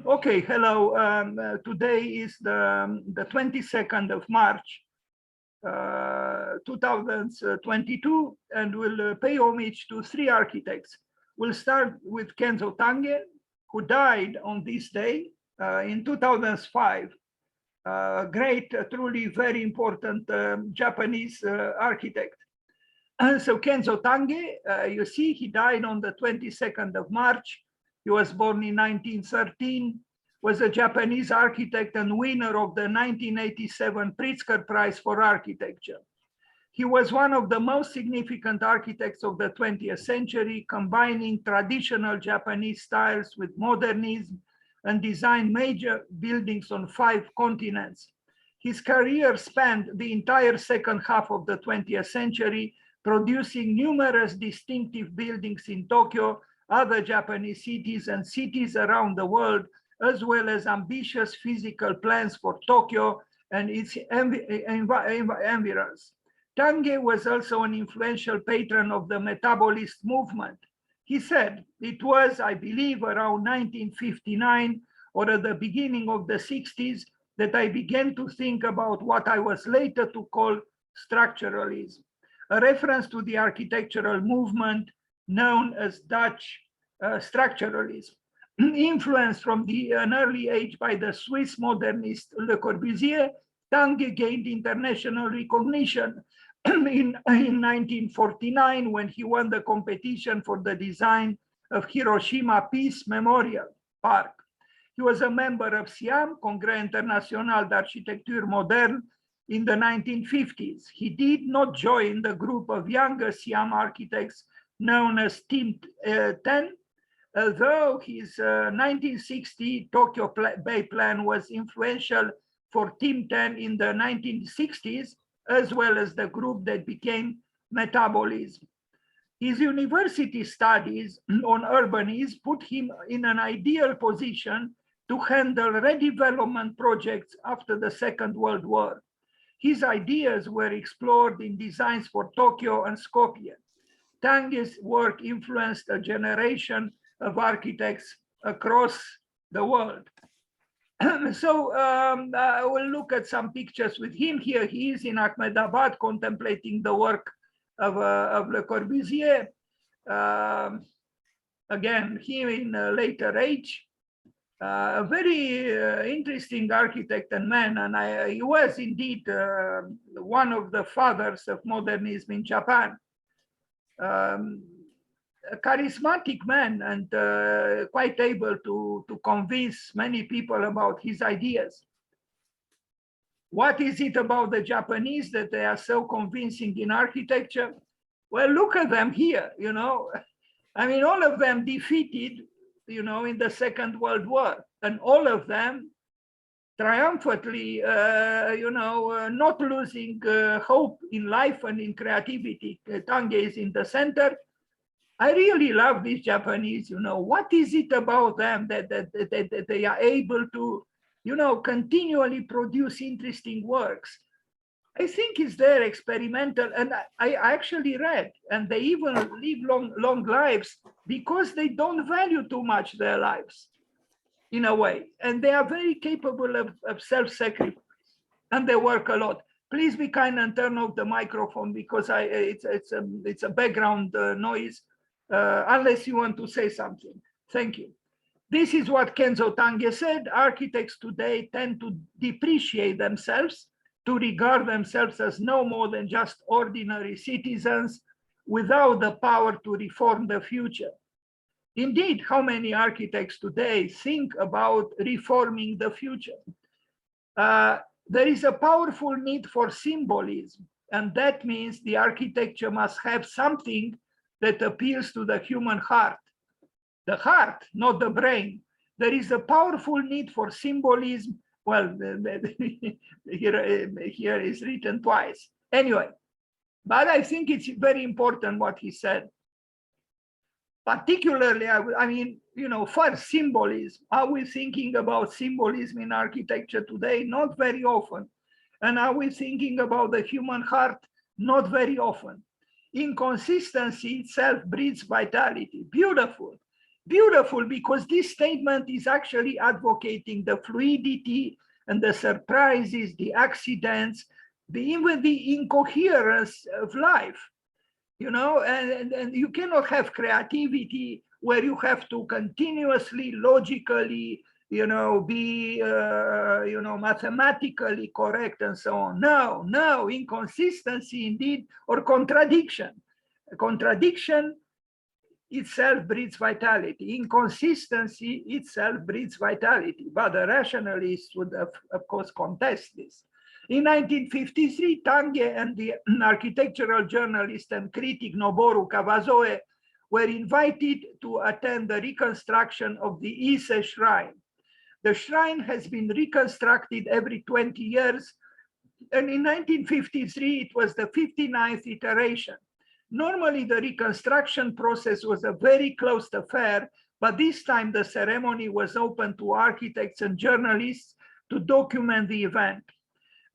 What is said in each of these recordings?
Okay, hello. Today is the 22nd of March, 2022, and we'll pay homage to three architects. We'll start with Kenzo Tange, who died on this day in 2005. Great, truly very important Japanese architect. And so Kenzo Tange, you see, he died on the 22nd of March. He was born in 1913, was a Japanese architect and winner of the 1987 Pritzker Prize for Architecture. He was one of the most significant architects of the 20th century, combining traditional Japanese styles with modernism and designed major buildings on 5 continents. His career spanned the entire second half of the 20th century, producing numerous distinctive buildings in Tokyo, other Japanese cities and cities around the world, as well as ambitious physical plans for Tokyo and its environs. Tange was also an influential patron of the metabolist movement. He said, it was, I believe, around 1959 or at the beginning of the 60s that I began to think about what I was later to call structuralism, a reference to the architectural movement known as Dutch structuralism. Influenced from an early age by the Swiss modernist Le Corbusier, Tange gained international recognition in 1949 when he won the competition for the design of Hiroshima Peace Memorial Park. He was a member of SIAM, Congrès International d'Architecture Moderne, in the 1950s. He did not join the group of younger SIAM architects known as Team 10, although his 1960 Tokyo Bay Plan was influential for Team 10 in the 1960s, as well as the group that became Metabolism. His university studies on urbanism put him in an ideal position to handle redevelopment projects after the Second World War. His ideas were explored in designs for Tokyo and Skopje. Tange's work influenced a generation of architects across the world. So we'll look at some pictures with him. Here he is in Ahmedabad contemplating the work of Le Corbusier. Again, here in a later age. A very interesting architect and man, and he was indeed one of the fathers of modernism in Japan. A charismatic man and quite able to convince many people about his ideas. What is it about the Japanese that they are so convincing in architecture? Well, look at them here, you know. I mean, all of them defeated, you know, in the Second World War, and all of them triumphantly, you know, not losing hope in life and in creativity. Tange is in the center. I really love these Japanese, you know, what is it about them that they are able to, you know, continually produce interesting works? I think it's their experimental, and I actually read, and they even live long lives because they don't value too much their lives, in a way, and they are very capable of self-sacrifice, and they work a lot. Please be kind and turn off the microphone because it's a background noise, unless you want to say something. Thank you. This is what Kenzo Tange said. Architects today tend to depreciate themselves, to regard themselves as no more than just ordinary citizens without the power to reform the future. Indeed, how many architects today think about reforming the future? There is a powerful need for symbolism, and that means the architecture must have something that appeals to the human heart. The heart, not the brain. There is a powerful need for symbolism. Well, here is written twice. Anyway, but I think it's very important what he said. Particularly, I mean, you know, first, symbolism. Are we thinking about symbolism in architecture today? Not very often. And are we thinking about the human heart? Not very often. Inconsistency itself breeds vitality. Beautiful. beautiful, because this statement is actually advocating the fluidity and the surprises, the accidents, even the incoherence of life, you know, and you cannot have creativity where you have to continuously, logically, you know, be, you know, mathematically correct and so on. No, no, inconsistency indeed, or contradiction. Contradiction itself breeds vitality. Inconsistency itself breeds vitality. But the rationalists would, of course, contest this. In 1953, Tange and the architectural journalist and critic Noboru Kawazoe were invited to attend the reconstruction of the Ise Shrine. The shrine has been reconstructed every 20 years, and in 1953, it was the 59th iteration. Normally, the reconstruction process was a very closed affair, but this time the ceremony was open to architects and journalists to document the event.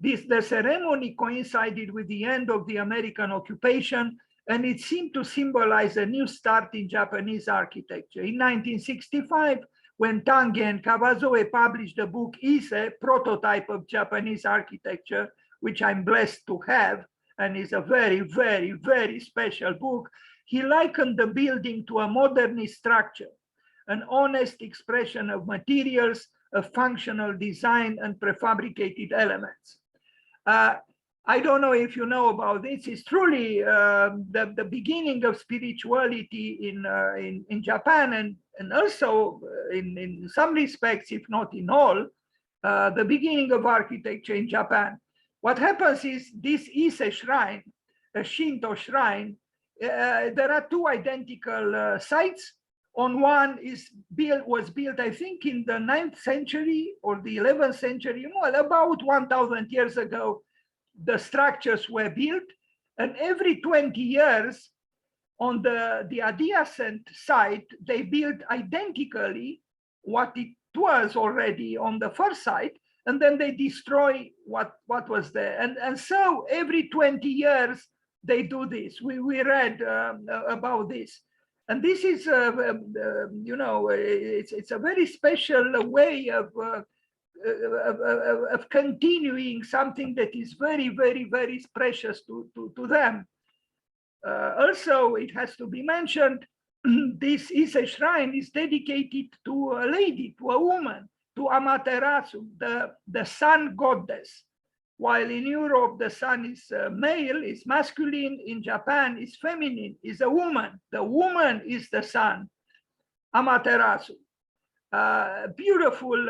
The ceremony coincided with the end of the American occupation, and it seemed to symbolize a new start in Japanese architecture. In 1965, when Tange and Kawazoe published the book Ise, Prototype of Japanese Architecture, which I'm blessed to have, and is a very, very, very special book, he likened the building to a modernist structure, an honest expression of materials, of functional design and prefabricated elements. I don't know if you know about this. It's truly the beginning of spirituality in Japan, and also in some respects, if not in all, the beginning of architecture in Japan. What happens is this Ise shrine, a Shinto shrine, there are two identical sites. On one was built, I think, in the 9th century or the 11th century, well, about 1,000 years ago, the structures were built. And every 20 years, on the adjacent site, they built identically what it was already on the first site, and then they destroy what was there. And so every 20 years, they do this. We read about this. And this is, you know, it's a very special way of continuing something that is very, very, very precious to them. Also, it has to be mentioned, this Ise shrine is dedicated to a lady, to a woman, to Amaterasu, the sun goddess. While in Europe, the sun is male, is masculine. In Japan, is feminine, is a woman. The woman is the sun, Amaterasu. Beautiful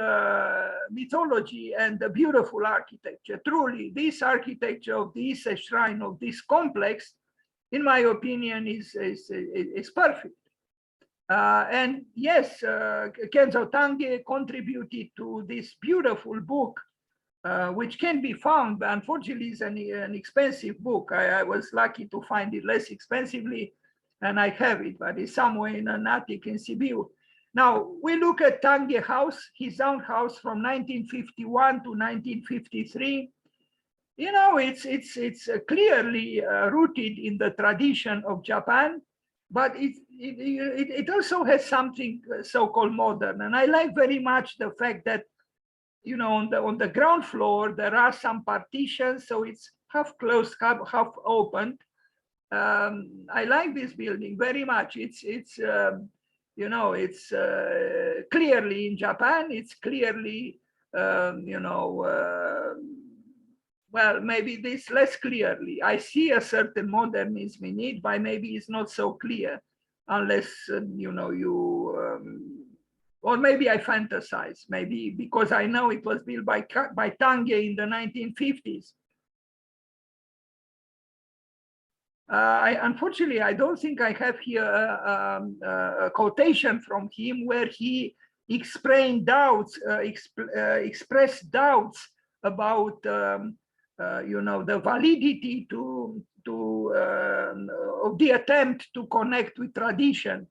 mythology and the beautiful architecture. Truly, this architecture of the Ise shrine, of this complex, in my opinion, is perfect. And yes, Kenzo Tange contributed to this beautiful book, which can be found, but unfortunately is an expensive book. I was lucky to find it less expensively, and I have it, but it's somewhere in an attic in Sibiu. Now, we look at Tange house, his own house from 1951 to 1953. You know, it's clearly rooted in the tradition of Japan, but it also has something so-called modern. And I like very much the fact that, you know, on the ground floor, there are some partitions, so it's half closed, half opened. I like this building very much. It's you know, it's clearly in Japan. It's clearly, you know, well, maybe this less clearly. I see a certain modernism in it, but maybe it's not so clear unless, you know, you, or maybe I fantasize, maybe because I know it was built by Tange in the 1950s. Unfortunately, I don't think I have here a quotation from him where he expressed doubts about you know, the validity of the attempt to connect with tradition.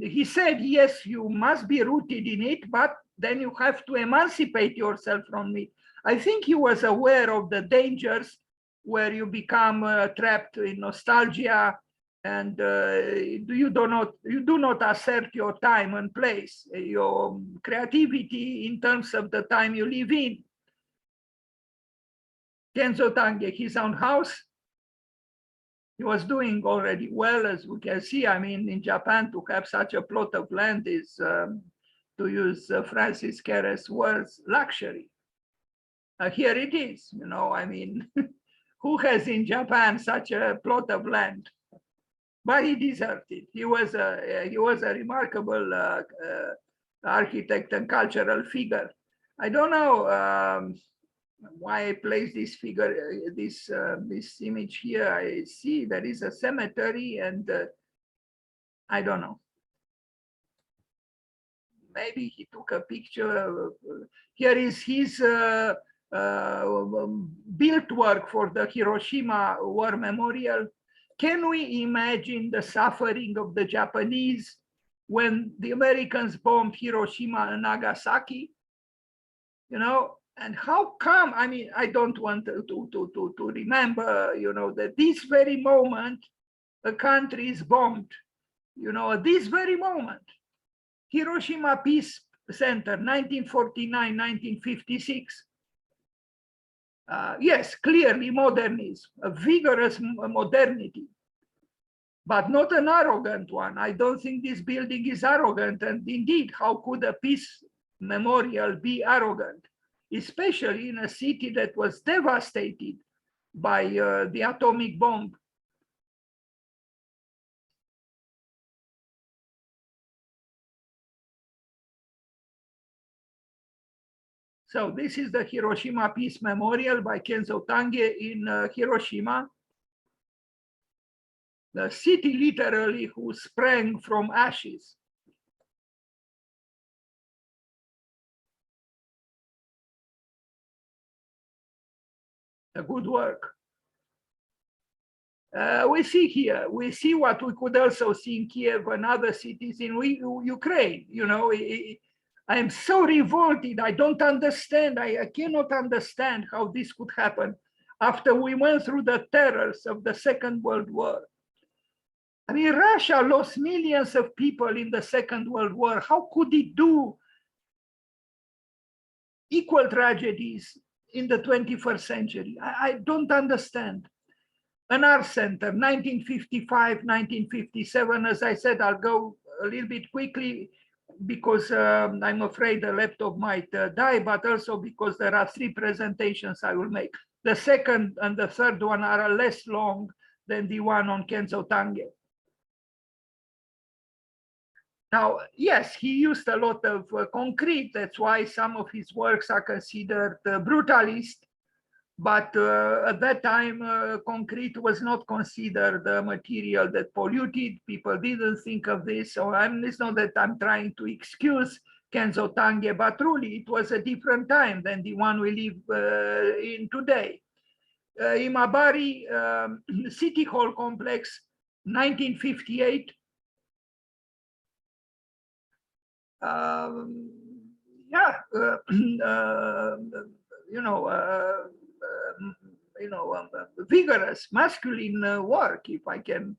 He said, yes, you must be rooted in it, but then you have to emancipate yourself from it. I think he was aware of the dangers where you become trapped in nostalgia and you do not assert your time and place, your creativity in terms of the time you live in. Kenzo Tange, his own house, he was doing already well, as we can see. I mean, in Japan, to have such a plot of land is, to use Francis Keres' words, luxury. Here it is, you know, I mean, who has in Japan such a plot of land? But he deserved it. He was a remarkable architect and cultural figure. I don't know why I place this figure, this image here. I see there is a cemetery, and I don't know. Maybe he took a picture. Here is his built work for the Hiroshima War Memorial. Can we imagine the suffering of the Japanese when the Americans bombed Hiroshima and Nagasaki? You know, and how come? I mean, I don't want to remember, you know, that this very moment a country is bombed, you know, at this very moment. Hiroshima Peace Center, 1949, 1956. Yes, clearly modernism, a vigorous modernity, but not an arrogant one. I don't think this building is arrogant. And indeed, how could a peace memorial be arrogant, especially in a city that was devastated by the atomic bomb? So this is the Hiroshima Peace Memorial by Kenzo Tange in Hiroshima. The city literally who sprang from ashes. A good work. We see here, we see what we could also see in Kiev and other cities in Ukraine. You know, I am so revolted. I don't understand. I cannot understand how this could happen after we went through the terrors of the Second World War. I mean, Russia lost millions of people in the Second World War. How could it do equal tragedies in the 21st century? I don't understand. An art center, 1955, 1957. As I said, I'll go a little bit quickly because I'm afraid the laptop might die, but also because there are 3 presentations I will make. The second and the third one are less long than the one on Kenzo Tange. Now, yes, he used a lot of concrete. That's why some of his works are considered brutalist. But at that time, concrete was not considered a material that polluted. People didn't think of this. So it's not that I'm trying to excuse Kenzo Tange, but truly it was a different time than the one we live in today. Imabari City Hall Complex, 1958. Vigorous masculine work, if I can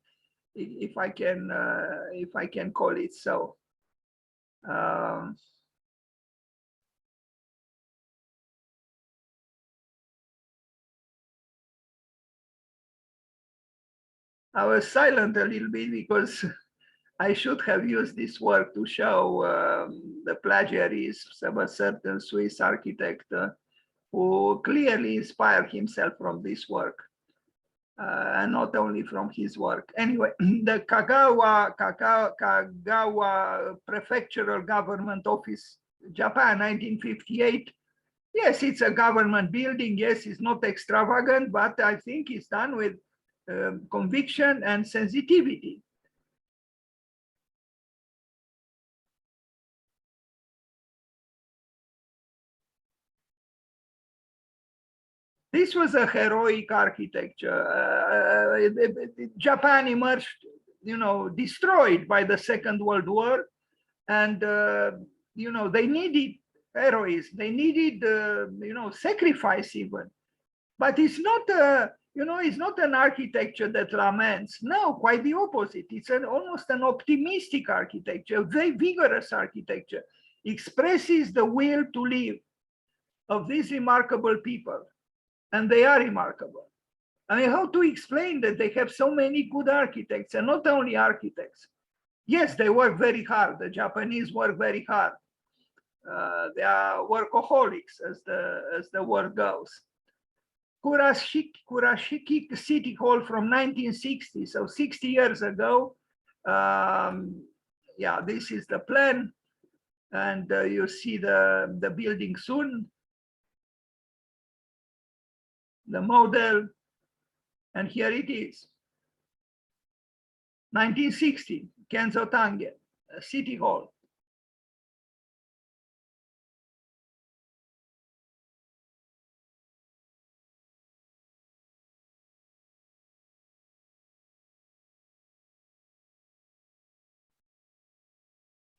call it so. I was silent a little bit because I should have used this work to show the plagiarism of a certain Swiss architect who clearly inspired himself from this work, and not only from his work. Anyway, the Kagawa Prefectural Government Office, Japan, 1958. Yes, it's a government building. Yes, it's not extravagant, but I think it's done with conviction and sensitivity. This was a heroic architecture. Japan emerged, you know, destroyed by the Second World War, and you know, they needed heroism. They needed, you know, sacrifice even. But it's not it's not an architecture that laments. No, quite the opposite. It's almost an optimistic architecture, a very vigorous architecture, expresses the will to live of these remarkable people. And they are remarkable. I mean, how to explain that they have so many good architects, and not only architects? Yes, they work very hard. The Japanese work very hard. They are workaholics, as the word goes. Kurashiki City Hall from 1960, so 60 years ago. Yeah, this is the plan, and you see the building soon, the model, and here it is. 1960, Kenzo Tange, City Hall.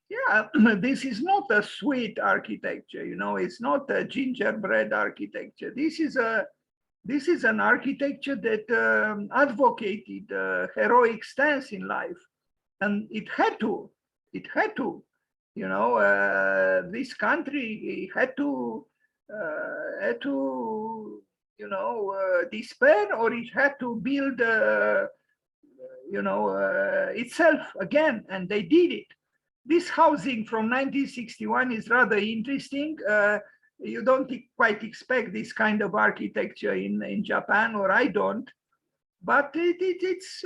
Yeah, this is not a sweet architecture, it's not a gingerbread architecture. This is an architecture that advocated heroic stance in life, and it had to. This country had to despair, or it had to build, itself again, and they did it. This housing from 1961 is rather interesting. You don't quite expect this kind of architecture in Japan, or I don't. But it's,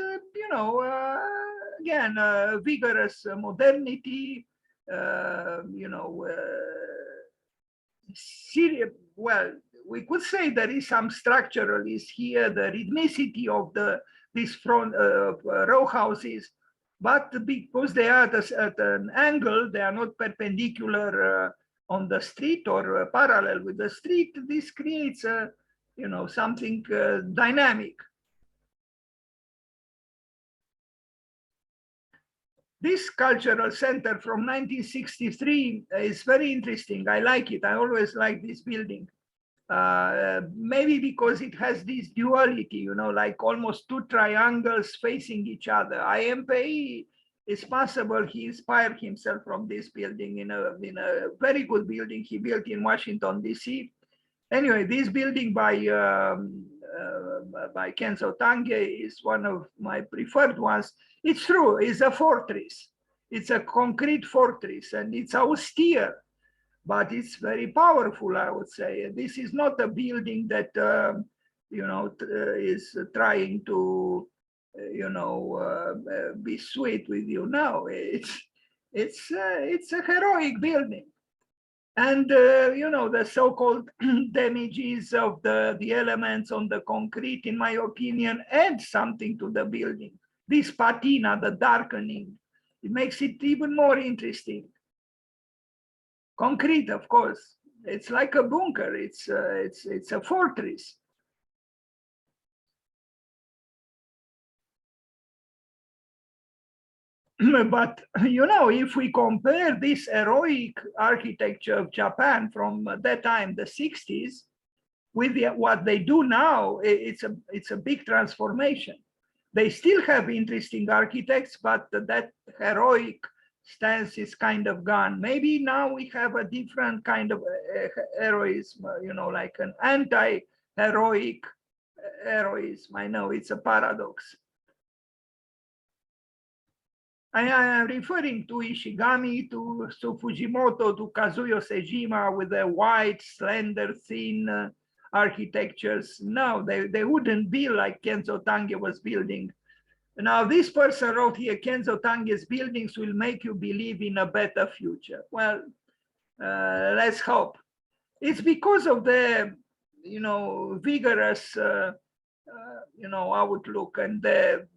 again, vigorous modernity, well, we could say there is some structuralism here, the rhythmicity of these front row houses, but because they are at an angle, they are not perpendicular on the street or parallel with the street. This creates something dynamic. This cultural center from 1963 is very interesting. I like it. I always like this building. Maybe because it has this duality, like almost two triangles facing each other. IMPI, it's possible he inspired himself from this building in a very good building he built in Washington, D.C. Anyway, this building by Kenzo Tange is one of my preferred ones. It's true, it's a fortress. It's a concrete fortress, and it's austere, but it's very powerful, I would say. This is not a building that, is trying to, be sweet with you. No, it's a heroic building. And, the so-called damages of the elements on the concrete, in my opinion, add something to the building. This patina, the darkening, it makes it even more interesting. Concrete, of course, it's like a bunker. It's a fortress. But if we compare this heroic architecture of Japan from that time, the 60s, with what they do now, it's a big transformation. They still have interesting architects, but that heroic stance is kind of gone. Maybe now we have a different kind of heroism, like an anti-heroic heroism. I know it's a paradox. I am referring to Ishigami, to Fujimoto, to Kazuyo Sejima with their white, slender, thin architectures. No, they wouldn't be like Kenzo Tange was building. Now, this person wrote here, Kenzo Tange's buildings will make you believe in a better future. Well, let's hope. It's because of the, vigorous, outlook and the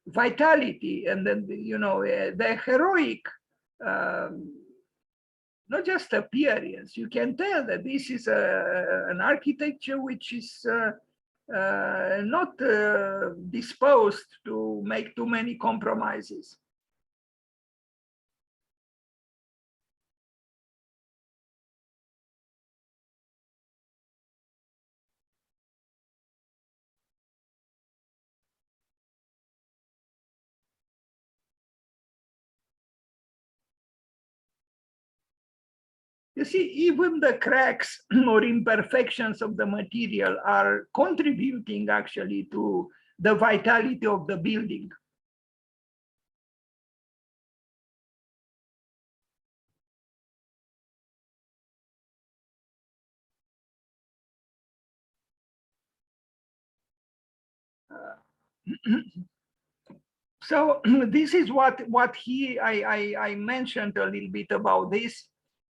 vitality, and then, the heroic, not just appearance. You can tell that this is an architecture which is not disposed to make too many compromises. You see, even the cracks or imperfections of the material are contributing actually to the vitality of the building. So this is what I mentioned a little bit about this,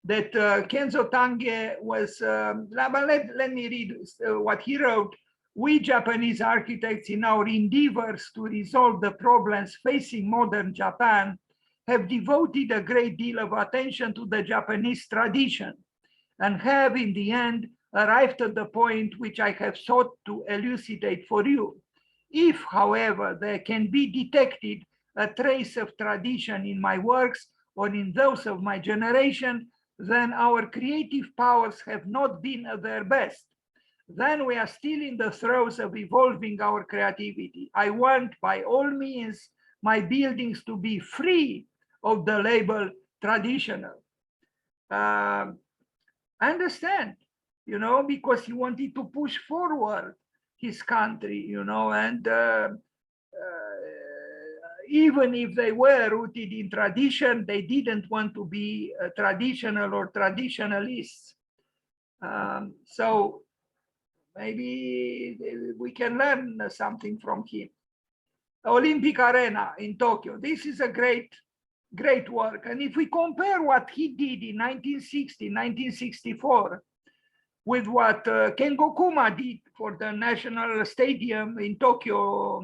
that Kenzo Tange was, let me read what he wrote. We Japanese architects, in our endeavors to resolve the problems facing modern Japan, have devoted a great deal of attention to the Japanese tradition and have in the end arrived at the point which I have sought to elucidate for you. If, however, there can be detected a trace of tradition in my works or in those of my generation, then our creative powers have not been at their best. Then we are still in the throes of evolving our creativity. I want, by all means, my buildings to be free of the label traditional. I understand, because he wanted to push forward his country, and even if they were rooted in tradition, they didn't want to be traditional or traditionalists. So maybe we can learn something from him. Olympic Arena in Tokyo. This is a great work. And if we compare what he did in 1960, 1964, with what Kengo Kuma did for the National Stadium in Tokyo,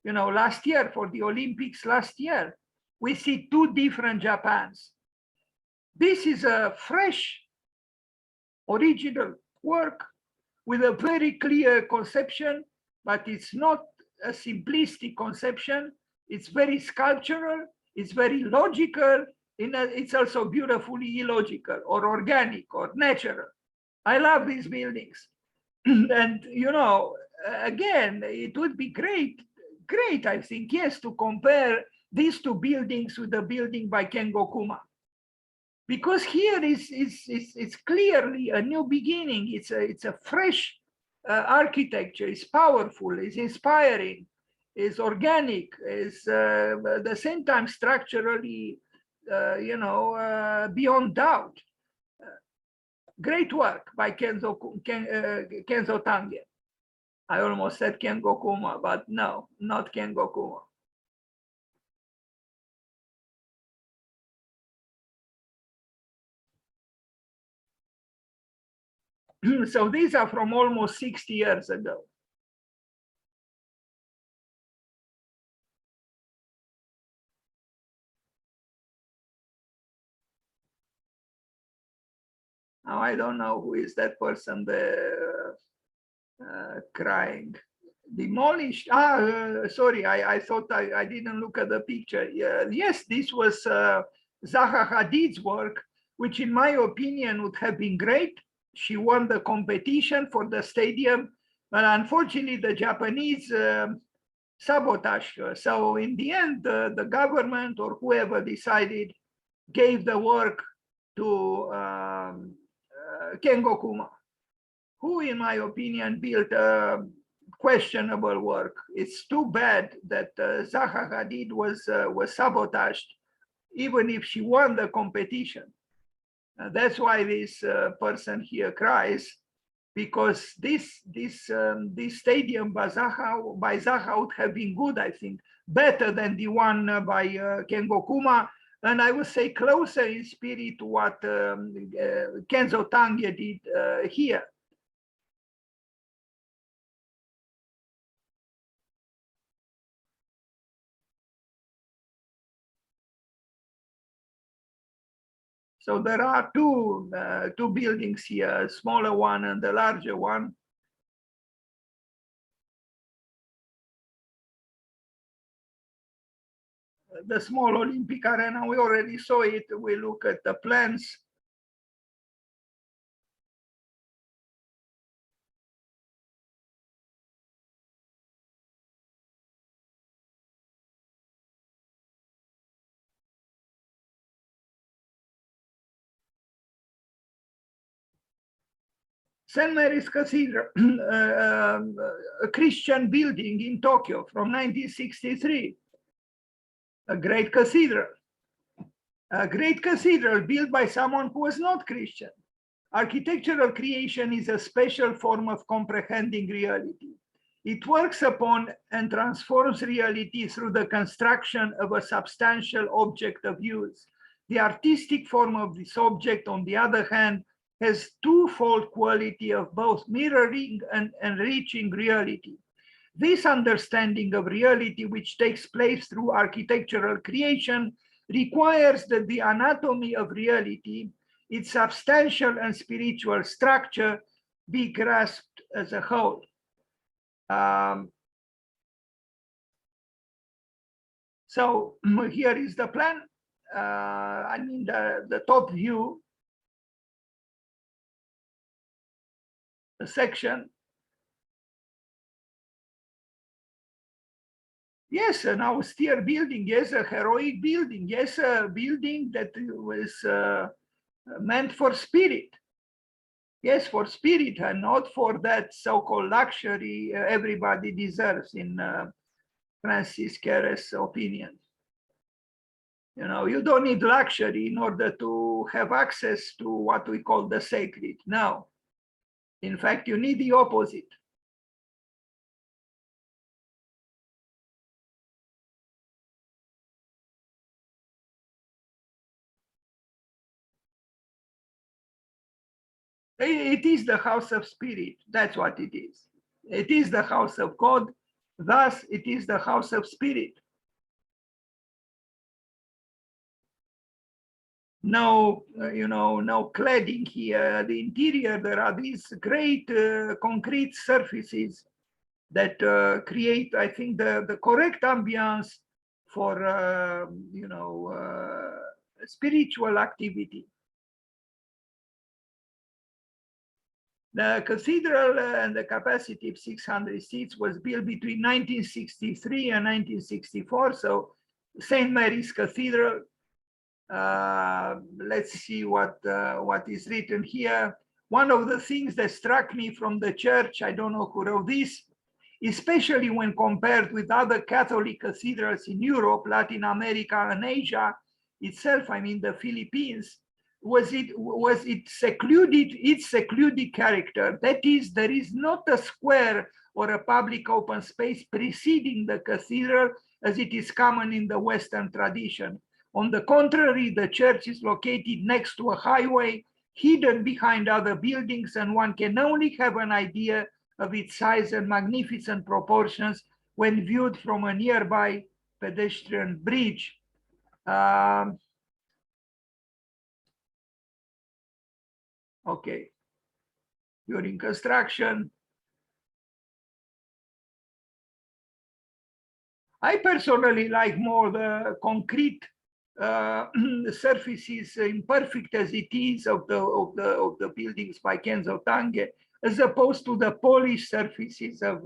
last year, for the Olympics last year, we see two different Japans. This is a fresh, original work with a very clear conception, but it's not a simplistic conception. It's very sculptural, it's very logical, it's also beautifully illogical or organic or natural. I love these buildings. And, again, it would be great, I think, yes, to compare these two buildings with the building by Kengo Kuma. Because here it's clearly a new beginning. It's a fresh architecture. It's powerful, it's inspiring, it's organic, it's at the same time structurally, beyond doubt. Great work by Kenzo Tange. I almost said Kengo Kuma, but no, not Kengo Kuma. So these are from almost 60 years ago. Now I don't know who is that person there crying. Demolished. Sorry, I thought I didn't look at the picture. Yes, this was Zaha Hadid's work, which in my opinion would have been great. She won the competition for the stadium, but unfortunately the Japanese sabotaged her. So in the end, the government or whoever decided gave the work to Kengo Kuma, who in my opinion built a questionable work. It's too bad that Zaha Hadid was sabotaged, even if she won the competition. That's why this person here cries, because this stadium by Zaha would have been good, I think, better than the one by Kengo Kuma, and I would say closer in spirit to what Kenzo Tange did here. So there are two buildings here, a smaller one and the larger one. The small Olympic Arena, we already saw it. We look at the plans. St. Mary's Cathedral, a Christian building in Tokyo from 1963, a great cathedral. A great cathedral built by someone who was not Christian. Architectural creation is a special form of comprehending reality. It works upon and transforms reality through the construction of a substantial object of use. The artistic form of this object, on the other hand, has twofold quality of both mirroring and enriching reality. This understanding of reality, which takes place through architectural creation, requires that the anatomy of reality, its substantial and spiritual structure, be grasped as a whole. So here is the plan. I mean, the top view, the section. Yes, an austere building. Yes, a heroic building. Yes, a building that was meant for spirit. Yes, for spirit, and not for that so-called luxury everybody deserves, in Francis Care's opinion. You know, you don't need luxury in order to have access to what we call the sacred. No. In fact, you need the opposite. It is the house of spirit. That's what it is. It is the house of God. Thus, it is the house of spirit. No, no cladding here. The interior, there are these great concrete surfaces that create, I think, the correct ambience for, spiritual activity. The cathedral and the capacity of 600 seats was built between 1963 and 1964. So St. Mary's Cathedral, let's see what is written here. One of the things that struck me from the church, I don't know who wrote this, especially when compared with other Catholic cathedrals in Europe, Latin America, and Asia itself, I mean the Philippines, was its secluded character. That is, there is not a square or a public open space preceding the cathedral as it is common in the Western tradition. On the contrary, the church is located next to a highway, hidden behind other buildings, and one can only have an idea of its size and magnificent proportions when viewed from a nearby pedestrian bridge. Okay, during construction. I personally like more the concrete surfaces, imperfect as it is, of the buildings by Kenzo Tange, as opposed to the polished surfaces of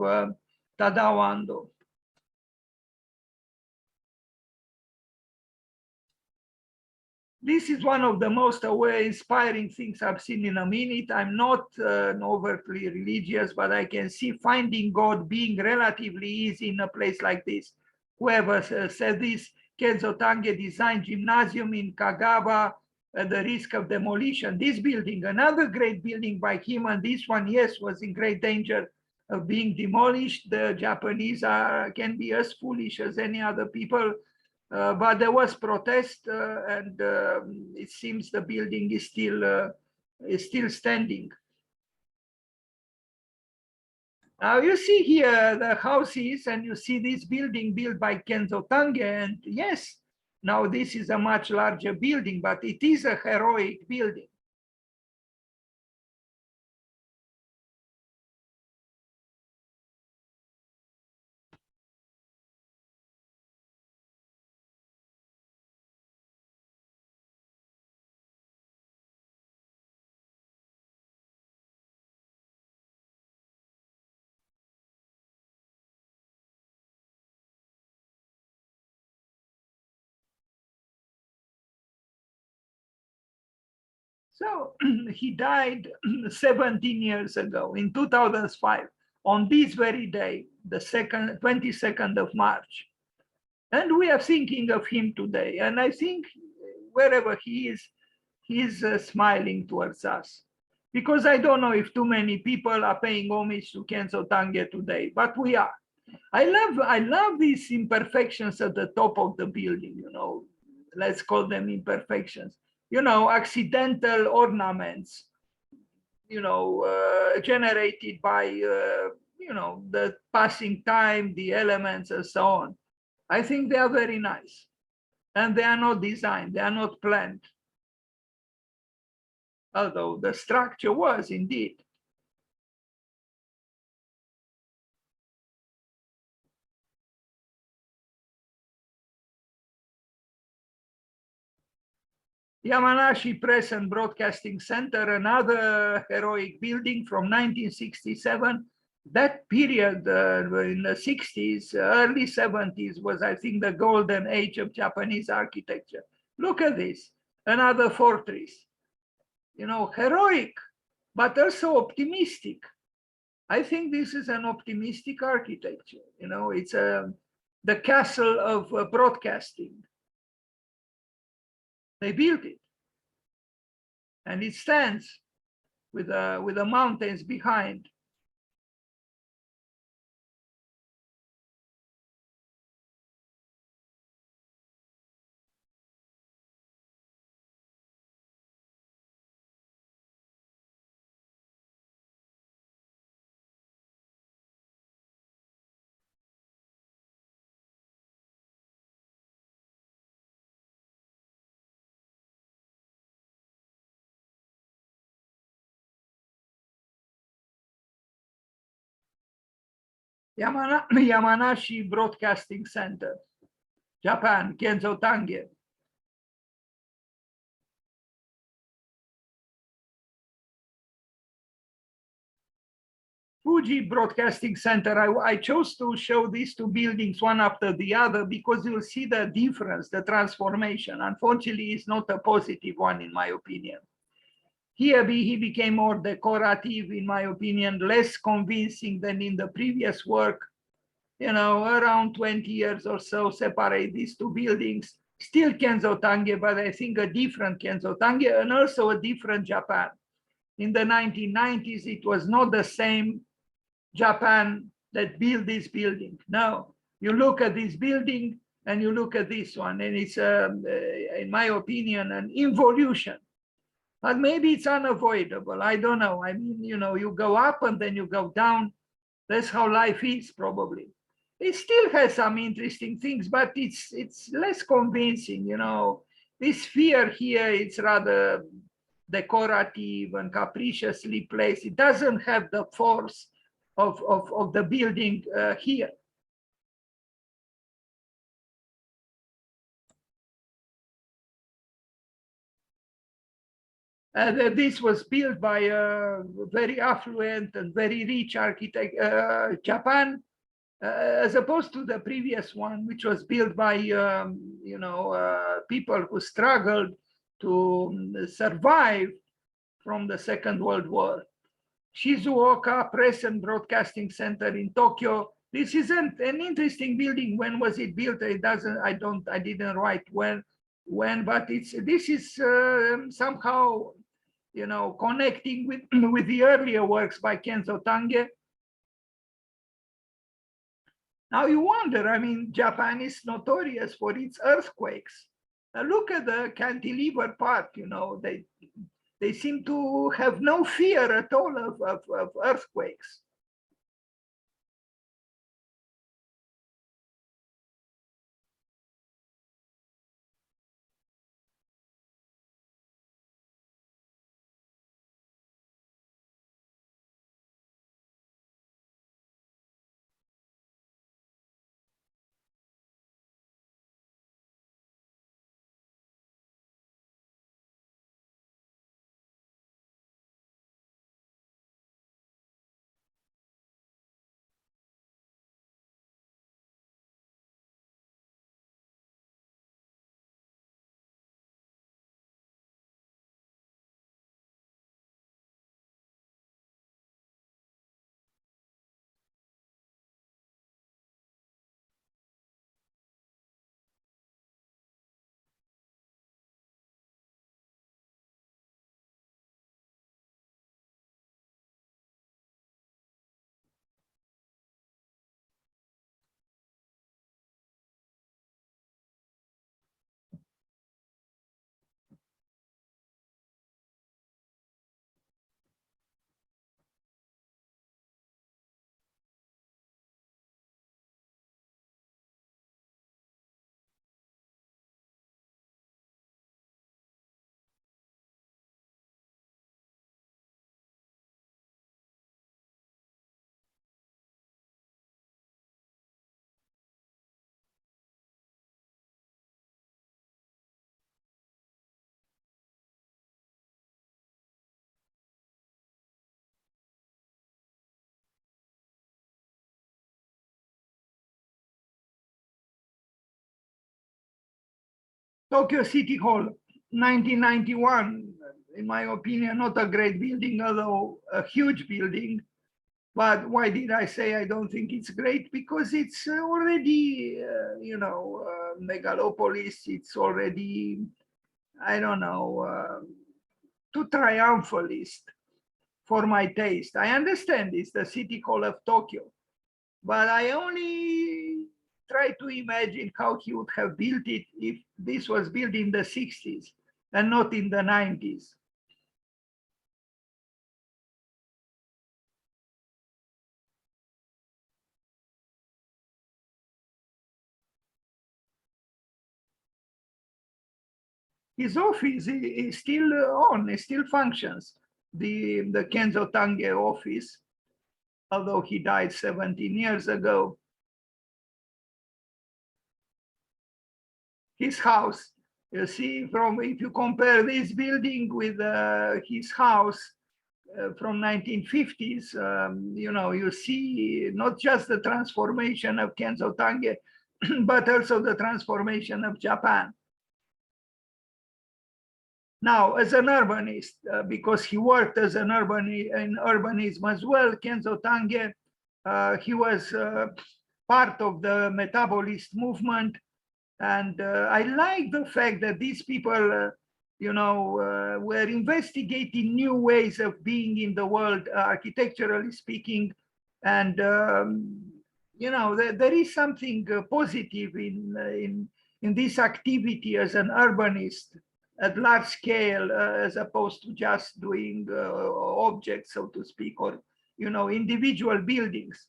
Tadao Ando. This is one of the most inspiring things I've seen in a minute. I'm not overtly religious, but I can see finding God being relatively easy in a place like this. Whoever said this, Kenzo Tange designed gymnasium in Kagawa at the risk of demolition. This building, another great building by him, and this one, yes, was in great danger of being demolished. The Japanese can be as foolish as any other people. But there was protest, and it seems the building is still standing. Now you see here the houses, and you see this building built by Kenzo Tange, and yes, now this is a much larger building, but it is a heroic building. So he died 17 years ago in 2005 on this very day, the 22nd of March. And we are thinking of him today. And I think wherever he is smiling towards us. Because I don't know if too many people are paying homage to Kenzo Tange today, but we are. I love these imperfections at the top of the building, you know, let's call them imperfections, you know, accidental ornaments, you know, generated by, you know, the passing time, the elements and so on. I think they are very nice and they are not designed, they are not planned. Although the structure was indeed. Yamanashi Press and Broadcasting Center, another heroic building from 1967. That period in the 60s, early 70s was, I think, the golden age of Japanese architecture. Look at this, another fortress. You know, heroic, but also optimistic. I think this is an optimistic architecture. You know, it's the castle of broadcasting. They built it, and it stands with the mountains behind. Yamanashi Broadcasting Center, Japan, Kenzo Tange. Fuji Broadcasting Center. I chose to show these two buildings one after the other because you'll see the difference, the transformation. Unfortunately, it's not a positive one, in my opinion. Here, he became more decorative, in my opinion, less convincing than in the previous work. You know, around 20 years or so separate these two buildings. Still Kenzo Tange, but I think a different Kenzo Tange and also a different Japan. In the 1990s, it was not the same Japan that built this building. No, you look at this building and you look at this one, and it's, in my opinion, an involution. But maybe it's unavoidable. I don't know. I mean, you know, you go up and then you go down. That's how life is, probably. It still has some interesting things, but it's less convincing, you know. This fear here, it's rather decorative and capriciously placed. It doesn't have the force of the building here. This was built by a very affluent and very rich architect, Japan, as opposed to the previous one, which was built by you know, people who struggled to survive from the Second World War. Shizuoka Press and Broadcasting Center in Tokyo. This isn't an interesting building. When was it built? It doesn't. I didn't write when, but this is somehow, you know, connecting with the earlier works by Kenzo Tange. Now you wonder, I mean, Japan is notorious for its earthquakes. Now look at the cantilever part, you know, they seem to have no fear at all of earthquakes. Tokyo City Hall, 1991, in my opinion, not a great building, although a huge building. But why did I say I don't think it's great? Because it's already, megalopolis. It's already, I don't know, too triumphalist for my taste. I understand it's the City Hall of Tokyo, but I only try to imagine how he would have built it if this was built in the 60s and not in the 90s. His office is still on, it still functions. The Kenzo Tange office, although he died 17 years ago. His house, you see, if you compare this building with his house from 1950s, you see not just the transformation of Kenzo Tange, but also the transformation of Japan. Now, as an urbanist, because he worked as an in urbanism as well, Kenzo Tange, he was part of the metabolist movement. And I like the fact that these people, were investigating new ways of being in the world, architecturally speaking. And, there is something positive in this activity as an urbanist at large scale, as opposed to just doing objects, so to speak, or, individual buildings.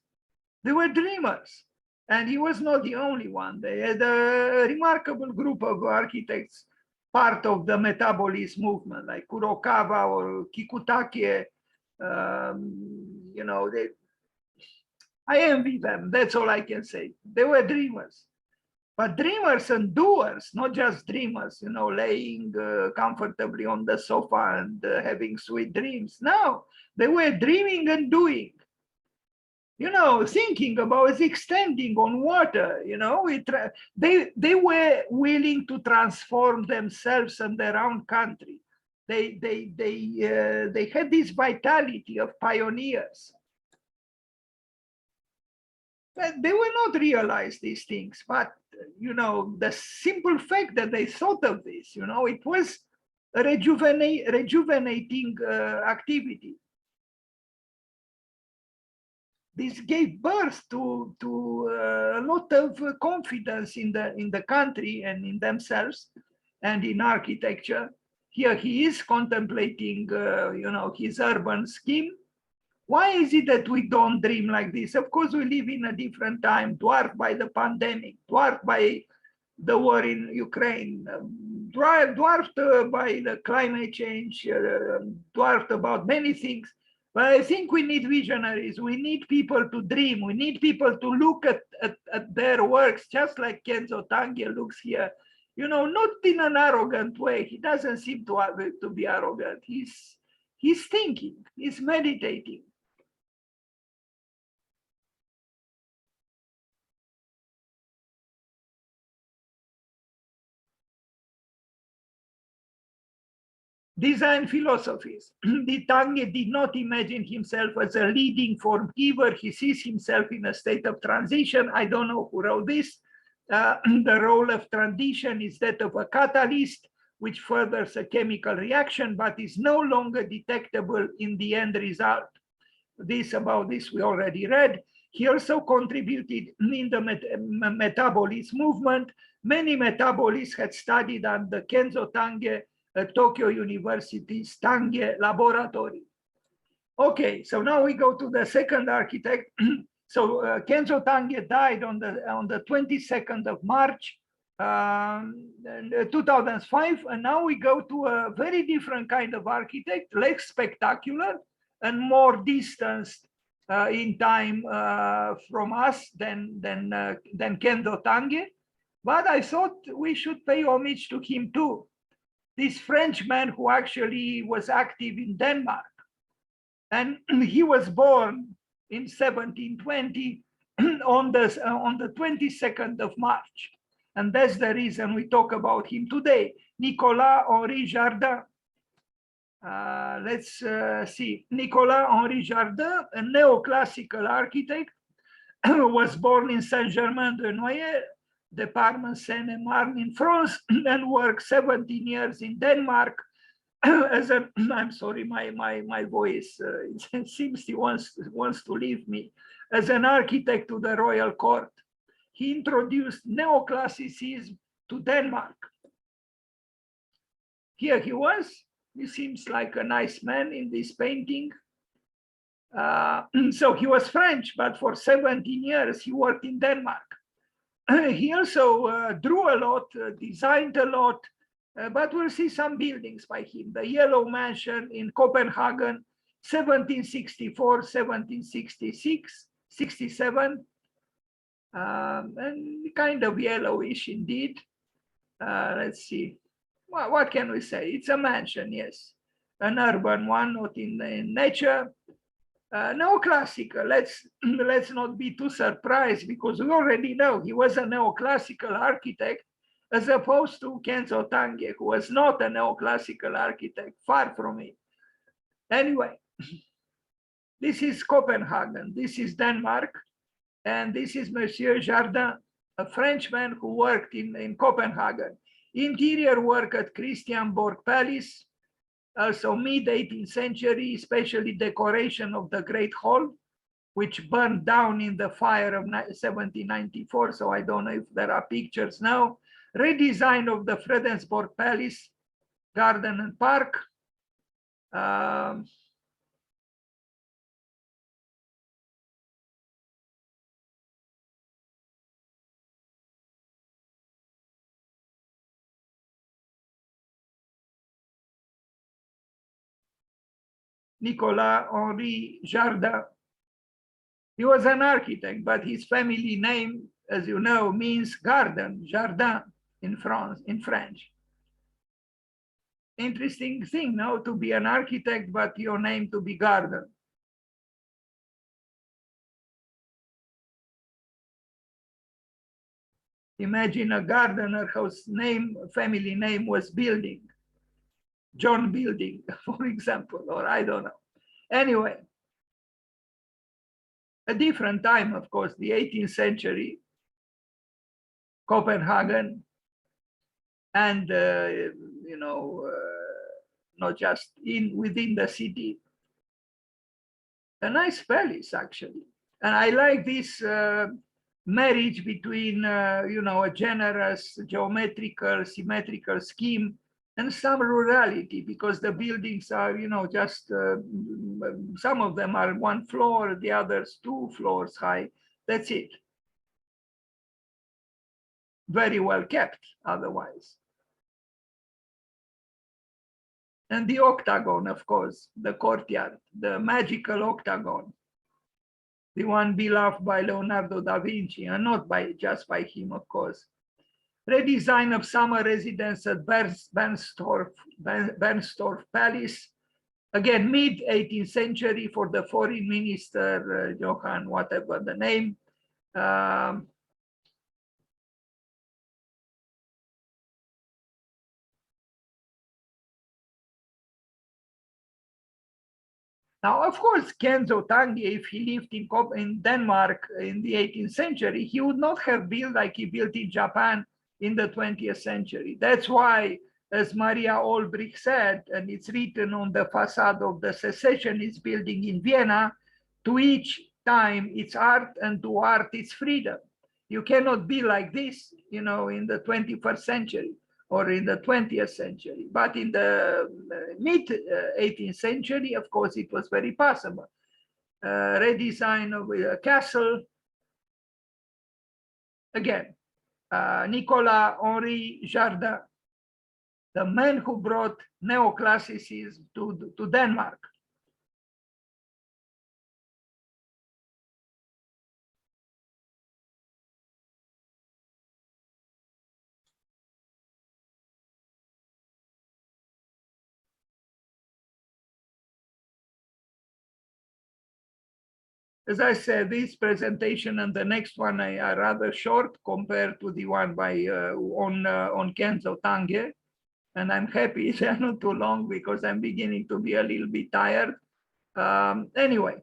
They were dreamers. And he was not the only one. They had a remarkable group of architects, part of the metabolism movement, like Kurokawa or Kikutake. I envy them. That's all I can say. They were dreamers. But dreamers and doers, not just dreamers, laying comfortably on the sofa and having sweet dreams. No, they were dreaming and doing. Thinking about extending on water, they were willing to transform themselves and their own country. They had this vitality of pioneers. But they will not realize these things, but the simple fact that they thought of this, it was a rejuvenating activity. This gave birth to a lot of confidence in the country and in themselves and in architecture. Here he is contemplating, his urban scheme. Why is it that we don't dream like this? Of course, we live in a different time, dwarfed by the pandemic, dwarfed by the war in Ukraine, dwarfed by the climate change, dwarfed about many things. But I think we need visionaries. We need people to dream. We need people to look at their works, just like Kenzo Tange looks here. Not in an arrogant way. He doesn't seem to be arrogant. He's thinking. He's meditating. Design philosophies. The Tange did not imagine himself as a leading form giver. He sees himself in a state of transition. I don't know who wrote this. The role of transition is that of a catalyst, which furthers a chemical reaction, but is no longer detectable in the end result. About this we already read. He also contributed in the metabolist movement. Many metabolists had studied under Kenzo Tange at Tokyo University's Tange laboratory. Okay, so now we go to the second architect. So Kenzo Tange died on the 22nd of March, 2005, and now we go to a very different kind of architect, less spectacular and more distanced in time from us than Kenzo Tange. But I thought we should pay homage to him too. This Frenchman who actually was active in Denmark. And he was born in 1720 on the 22nd of March. And that's the reason we talk about him today. Nicolas-Henri Jardin. Let's see. Nicolas-Henri Jardin, a neoclassical architect, was born in Saint-Germain-de-Noyer, Department Seine-et-Marne in France, and worked 17 years in Denmark as a, I'm sorry, my voice, it seems he wants to leave me, as an architect to the royal court. He introduced neoclassicism to Denmark. Here he was. He seems like a nice man in this painting. So he was French, but for 17 years he worked in Denmark. He also drew a lot, designed a lot, but we'll see some buildings by him. The Yellow Mansion in Copenhagen, 1764, 1766, 67, and kind of yellowish indeed. Let's see. Well, what can we say? It's a mansion, yes. An urban one, not in nature. Neoclassical, let's not be too surprised, because we already know he was a neoclassical architect, as opposed to Kenzo Tange, who was not a neoclassical architect, far from it. Anyway, this is Copenhagen, this is Denmark, and this is Monsieur Jardin, a Frenchman who worked in Copenhagen. Interior work at Christiansborg Palace, also mid-18th century, especially decoration of the Great Hall, which burned down in the fire of 1794. So I don't know if there are pictures now. Redesign of the Fredensborg Palace, garden and park. Nicolas-Henri Jardin. He was an architect, but his family name, as you know, means garden, Jardin in French. Interesting thing, no, to be an architect, but your name to be garden. Imagine a gardener whose family name was Building. John Building, for example, or I don't know. Anyway, a different time, of course, the 18th century, Copenhagen, and not just within the city. A nice palace, actually. And I like this marriage between, a generous geometrical, symmetrical scheme and some rurality, because the buildings are, just some of them are 1 floor, the others 2 floors high. That's it. Very well kept otherwise. And the octagon, of course, the courtyard, the magical octagon, the one beloved by Leonardo da Vinci, and not just by him, of course. Redesign of summer residence at Bernstorff Palace, again, mid-18th century, for the foreign minister, Johann, whatever the name. Now, of course, Kenzo Tange, if he lived in Denmark in the 18th century, he would not have built like he built in Japan in the 20th century. That's why, as Maria Olbrich said, and it's written on the facade of the secessionist building in Vienna, to each time it's art, and to art it's freedom. You cannot be like this, in the 21st century or in the 20th century. But in the mid-18th century, of course, it was very possible. Redesign of a castle. Again, Nicolas-Henri Jardin, the man who brought neoclassicism to Denmark. As I said, this presentation and the next one are rather short compared to the one by on Kenzo Tange. And I'm happy they're not too long because I'm beginning to be a little bit tired. Anyway,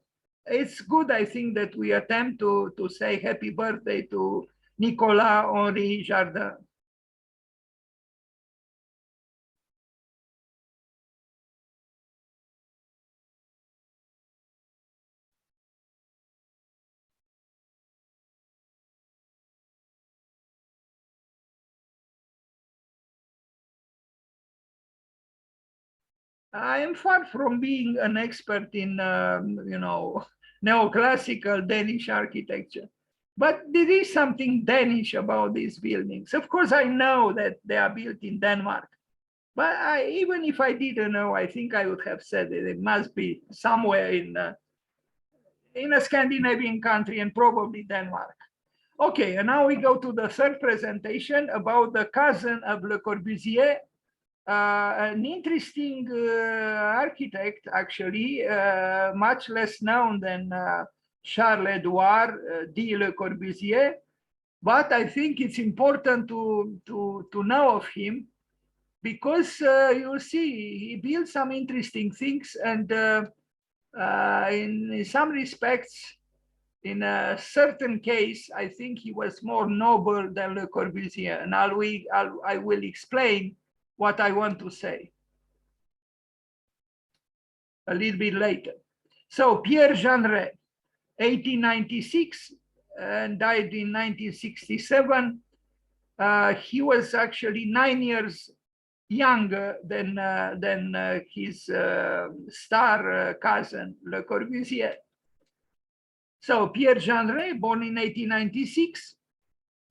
it's good, I think, that we attempt to say happy birthday to Nicolas-Henri Jardin. I am far from being an expert in, neoclassical Danish architecture, but there is something Danish about these buildings. Of course, I know that they are built in Denmark, but even if I didn't know, I think I would have said it must be somewhere in a Scandinavian country and probably Denmark. Okay, and now we go to the third presentation about the cousin of Le Corbusier, an interesting architect, actually, much less known than Charles-Édouard de Le Corbusier, but I think it's important to know of him because you'll see he built some interesting things, and in some respects, in a certain case, I think he was more noble than Le Corbusier, and I will explain what I want to say a little bit later. So Pierre Jeaneret, 1896 and died in 1967. He was actually 9 years younger than his star cousin, Le Corbusier. So Pierre Jeaneret, born in 1896,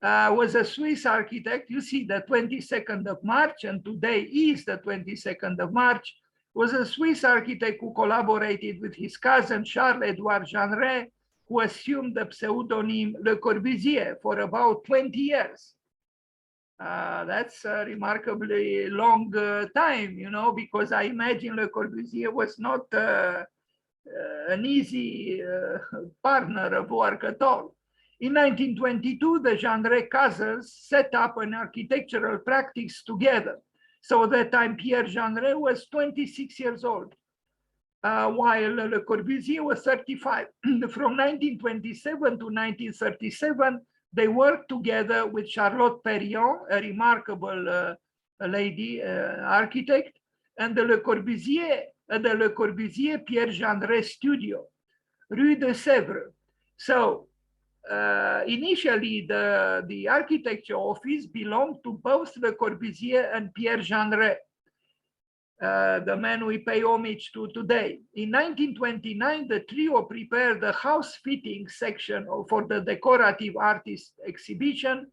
was a Swiss architect. You see, the 22nd of March, and today is the 22nd of March, was a Swiss architect who collaborated with his cousin Charles-Édouard Jeaneret, who assumed the pseudonym Le Corbusier for about 20 years. That's a remarkably long time, because I imagine Le Corbusier was not an easy partner of work at all. In 1922, the Jeaneret cousins set up an architectural practice together. So at that time, Pierre Jeaneret was 26 years old, while Le Corbusier was 35. From 1927 to 1937, they worked together with Charlotte Perriand, a remarkable lady architect, and the Le Corbusier Pierre Jeaneret studio, Rue de Sèvres. So initially, the architecture office belonged to both Le Corbusier and Pierre Jeaneret, the man we pay homage to today. In 1929, the trio prepared the house fitting section for the decorative artist exhibition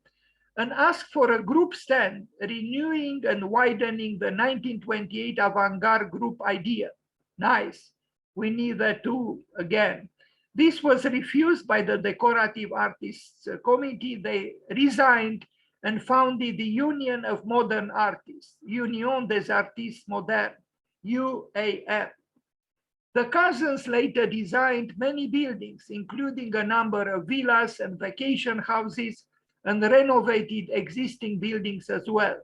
and asked for a group stand, renewing and widening the 1928 avant-garde group idea. Nice. We need that too again. This was refused by the Decorative Artists Committee. They resigned and founded the Union of Modern Artists, Union des Artistes Modernes, UAM. The cousins later designed many buildings, including a number of villas and vacation houses, and renovated existing buildings as well.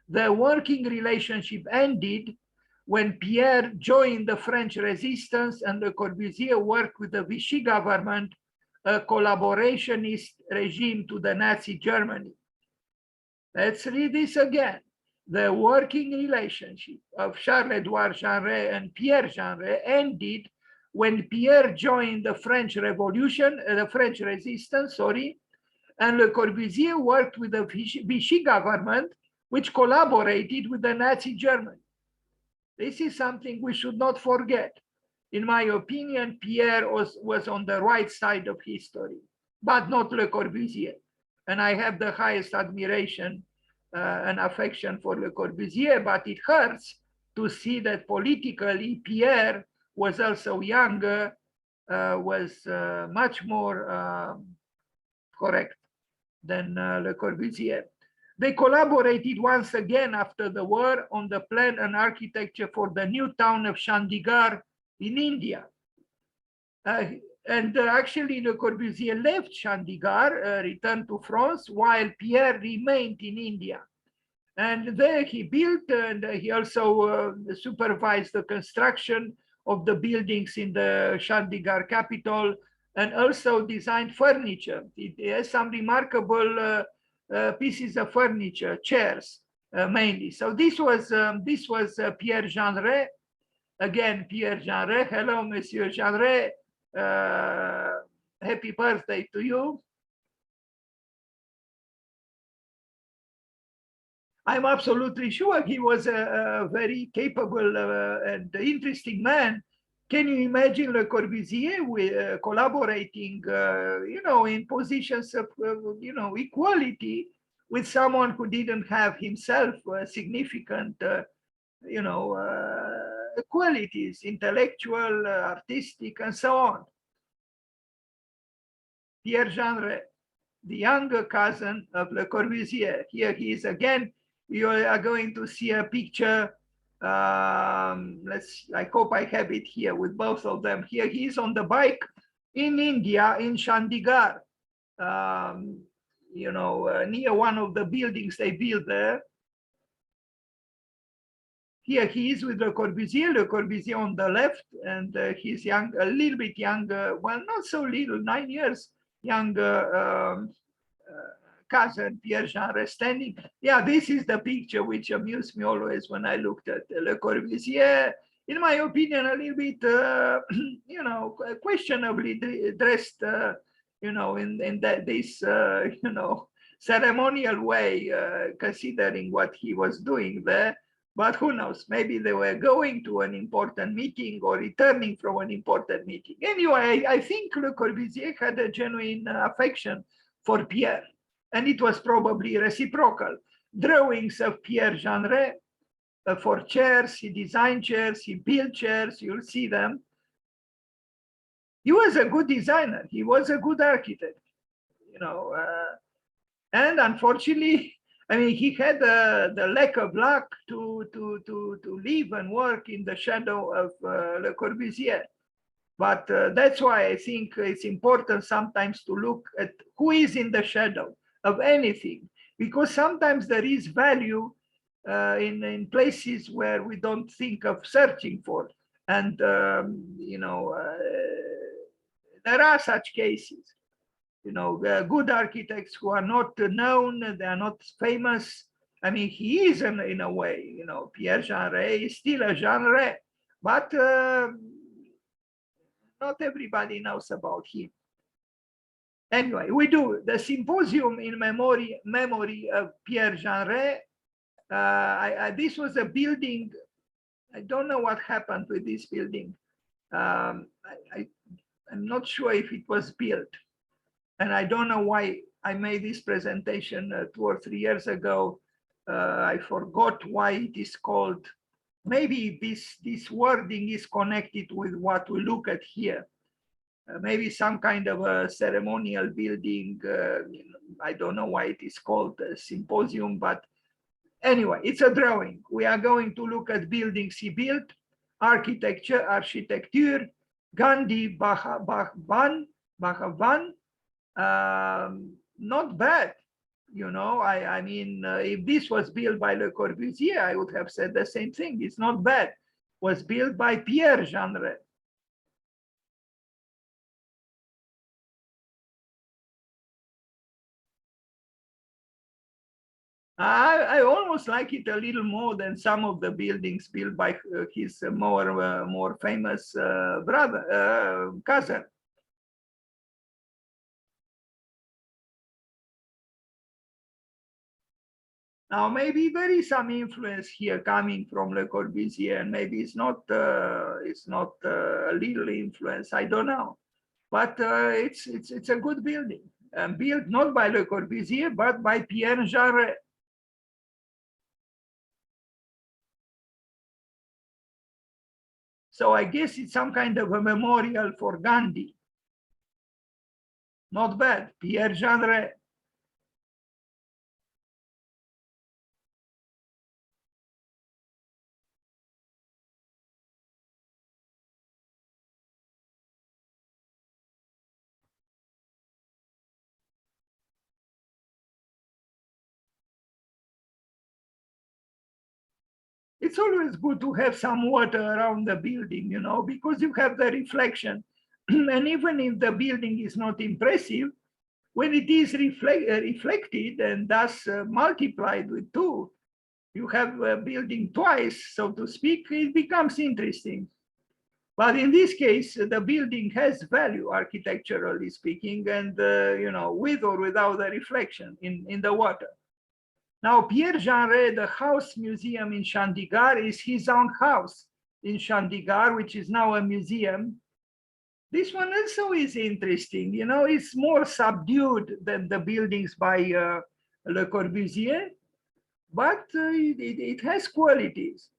The working relationship ended when Pierre joined the French resistance and Le Corbusier worked with the Vichy government, a collaborationist regime to the Nazi Germany. Let's read this again. The working relationship of Charles-Édouard Jeaneret and Pierre Jeaneret ended when Pierre joined the French Revolution, the French resistance, and Le Corbusier worked with the Vichy government, which collaborated with the Nazi Germany. This is something we should not forget. In my opinion, Pierre was on the right side of history, but not Le Corbusier. And I have the highest admiration and affection for Le Corbusier, but it hurts to see that politically Pierre was also younger, was much more correct than Le Corbusier. They collaborated once again after the war on the plan and architecture for the new town of Chandigarh in India. And actually, Le Corbusier left Chandigarh, returned to France, while Pierre remained in India. And there he built, and he also supervised the construction of the buildings in the Chandigarh capital, and also designed furniture. It has some remarkable pieces of furniture, chairs mainly. So this was Pierre Jeaneret. Again, Pierre Jeaneret. Hello, Monsieur Jeaneret. Happy birthday to you. I'm absolutely sure he was a very capable and interesting man. Can you imagine Le Corbusier with, collaborating, in positions of, equality with someone who didn't have himself significant, qualities, intellectual, artistic, and so on. Pierre Jeaneret, the younger cousin of Le Corbusier. Here he is again. You are going to see a picture. I hope I have it here with both of them. Here he is on the bike in India, in Chandigarh, near one of the buildings they built there. Here he is with Le Corbusier on the left, and he's young, a little bit younger, well, not so little, 9 years younger cousin, Pierre Jeaneret, standing. Yeah, this is the picture which amused me always when I looked at Le Corbusier. In my opinion, a little bit, questionably dressed, in this, ceremonial way, considering what he was doing there. But who knows, maybe they were going to an important meeting or returning from an important meeting. Anyway, I think Le Corbusier had a genuine affection for Pierre, and it was probably reciprocal. Drawings of Pierre Jeaneret for chairs, he designed chairs, he built chairs, you'll see them. He was a good designer, he was a good architect, and unfortunately, I mean, he had the lack of luck to live and work in the shadow of Le Corbusier. But that's why I think it's important sometimes to look at who is in the shadow of anything, because sometimes there is value in places where we don't think of searching for. And, there are such cases. Good architects who are not known, they are not famous. I mean, he is in a way, Pierre Jeaneret is still a Jeaneret, but not everybody knows about him. Anyway, we do the symposium in memory of Pierre Jeaneret. This was a building. I don't know what happened with this building. I'm not sure if it was built. And I don't know why I made this presentation 2 or 3 years ago. I forgot why it is called. Maybe this wording is connected with what we look at here. Maybe some kind of a ceremonial building. I don't know why it is called a symposium, but anyway, it's a drawing. We are going to look at buildings he built, architecture, Gandhi, Bhavan, not bad. I mean, if this was built by Le Corbusier, I would have said the same thing. It's not bad. Was built by Pierre Jeaneret. I almost like it a little more than some of the buildings built by his more famous cousin. Now, maybe there is some influence here coming from Le Corbusier, and maybe it's not a little influence. I don't know, but it's a good building, built not by Le Corbusier but by Pierre Jeaneret. So I guess it's some kind of a memorial for Gandhi. Not bad, Pierre Jeaneret. It's always good to have some water around the building, you know, because you have the reflection. And even if the building is not impressive, when it is reflected and thus multiplied with two, you have a building twice, so to speak, it becomes interesting. But in this case, the building has value, architecturally speaking, and you know, with or without the reflection in the water. Now, Pierre Jeaneret, the house museum in Chandigarh, is his own house in Chandigarh, which is now a museum. This one also is interesting. You know, it's more subdued than the buildings by Le Corbusier, but it has qualities.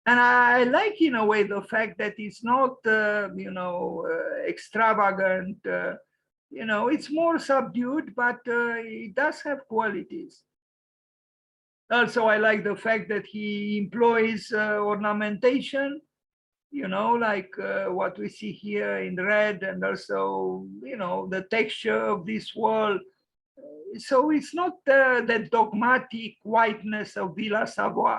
And I like, in a way, the fact that it's not, you know, extravagant. You know, it's more subdued, but it does have qualities. Also, I like the fact that he employs ornamentation, you know, like what we see here in red, and also, you know, the texture of this wall. So it's not the dogmatic whiteness of Villa Savoy.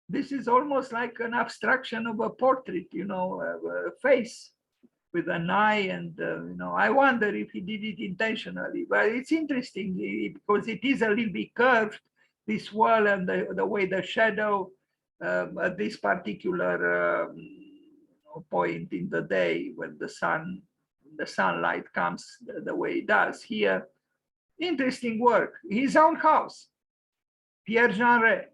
This is almost like an abstraction of a portrait, you know, a face with an eye, and you know, I wonder if he did it intentionally. But it's interesting because it is a little bit curved, this wall, and the way the shadow at this particular point in the day when the sunlight comes the way it does here. Interesting work. His own house, Pierre Jeaneret.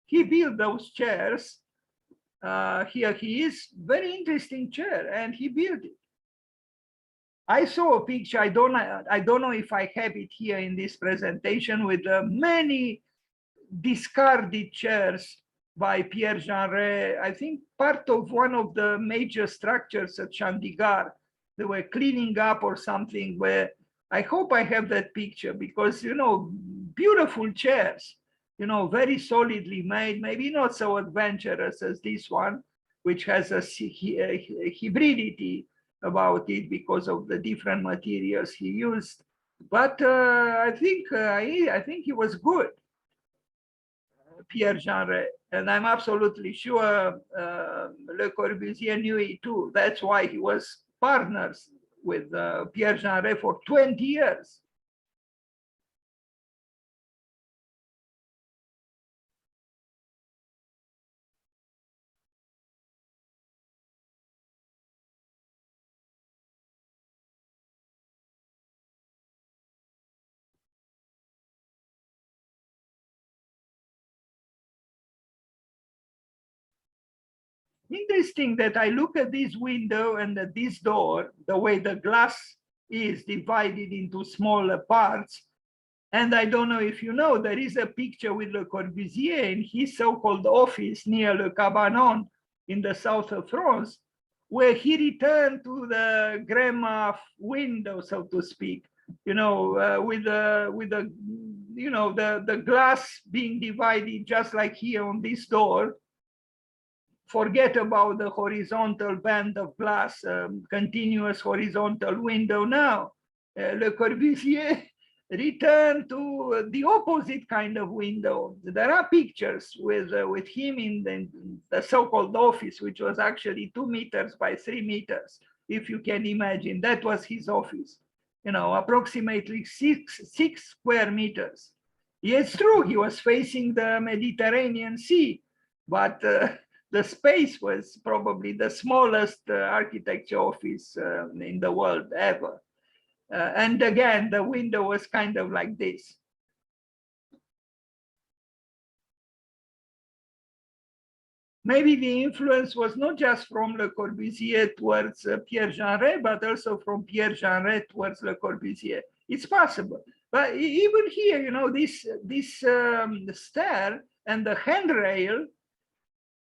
He built those chairs. Here he is, very interesting chair, and he built it. I saw a picture, I don't know if I have it here in this presentation, with many discarded chairs by Pierre Jeaneret. I think part of one of the major structures at Chandigarh. They were cleaning up or something, where I hope I have that picture, because, you know, beautiful chairs, you know, very solidly made, maybe not so adventurous as this one, which has a hybridity about it because of the different materials he used. But I think he was good, Pierre Jeaneret, and I'm absolutely sure Le Corbusier knew it too. That's why he was partners with Pierre Jeaneret for 20 years. Interesting that I look at this window and at this door, the way the glass is divided into smaller parts. And I don't know if you know, there is a picture with Le Corbusier in his so-called office near Le Cabanon in the south of France, where he returned to the Grema window, so to speak, you know, with the you know, the glass being divided just like here on this door. Forget about the horizontal band of glass, continuous horizontal window now. Le Corbusier returned to the opposite kind of window. There are pictures with him in the so-called office, which was actually 2 meters by 3 meters, if you can imagine. That was his office, you know, approximately six square meters. It's true, he was facing the Mediterranean Sea, but the space was probably the smallest architecture office in the world ever. And again, the window was kind of like this. Maybe the influence was not just from Le Corbusier towards Pierre Jeaneret, but also from Pierre Jeaneret towards Le Corbusier. It's possible. But even here, you know, this stair and the handrail,